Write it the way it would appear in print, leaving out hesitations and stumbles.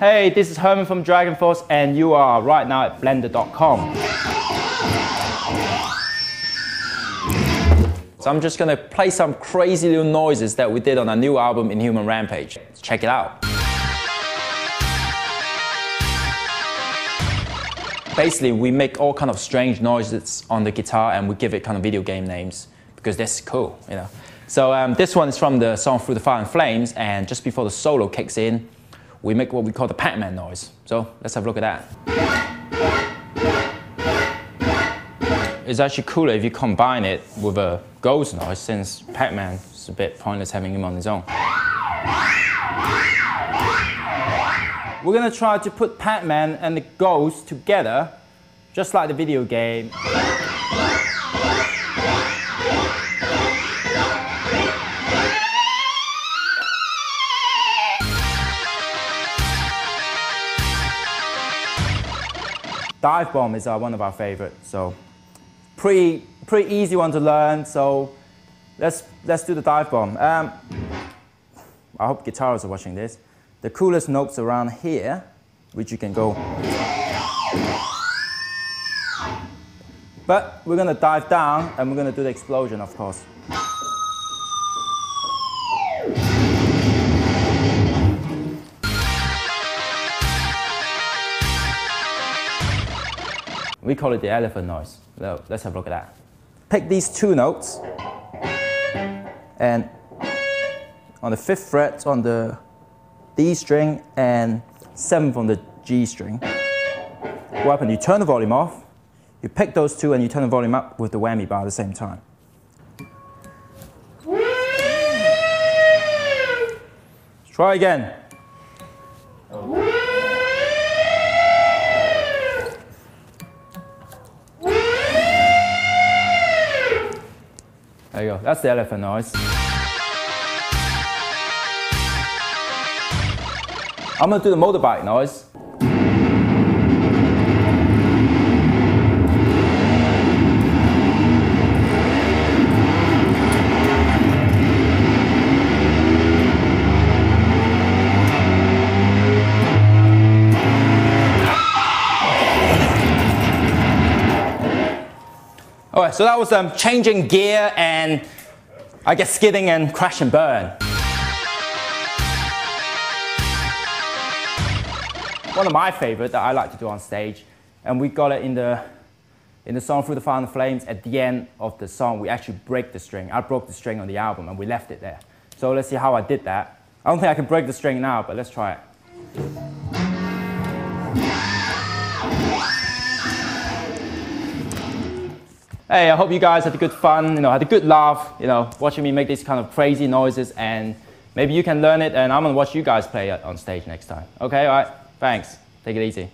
Hey, this is Herman from Dragonforce, and you are right now at blender.com. So I'm just gonna play some crazy little noises that we did on our new album, Inhuman Rampage. Check it out. Basically, we make all kind of strange noises on the guitar and we give it kind of video game names because that's cool, you know. So this one is from the song Through the Fire and Flames, and just before the solo kicks in, we make what we call the Pac-Man noise. So let's have a look at that. It's actually cooler if you combine it with a ghost noise, since Pac-Man is a bit pointless having him on his own. We're gonna try to put Pac-Man and the ghost together, just like the video game. Dive bomb is one of our favorites, so pretty easy one to learn. So let's do the dive bomb. I hope guitarists are watching this. The coolest notes around here, which you can go. But we're gonna dive down and we're gonna do the explosion, of course. We call it the elephant noise. So let's have a look at that. Pick these two notes, and on the 5th fret on the D string and 7th on the G string. What happens? You turn the volume off, you pick those two and you turn the volume up with the whammy bar at the same time. Let's try again. There you go, that's the elephant noise. I'm gonna do the motorbike noise. Alright, so that was changing gear and I guess skidding and crash and burn. One of my favorites that I like to do on stage, and we got it in the song Through the Fire and the Flames. At the end of the song, we actually break the string. I broke the string on the album and we left it there. So let's see how I did that. I don't think I can break the string now, but let's try it. Hey, I hope you guys had a good fun, had a good laugh, watching me make these kind of crazy noises, and maybe you can learn it, and I'm gonna watch you guys play it on stage next time. Okay, all right, thanks. Take it easy.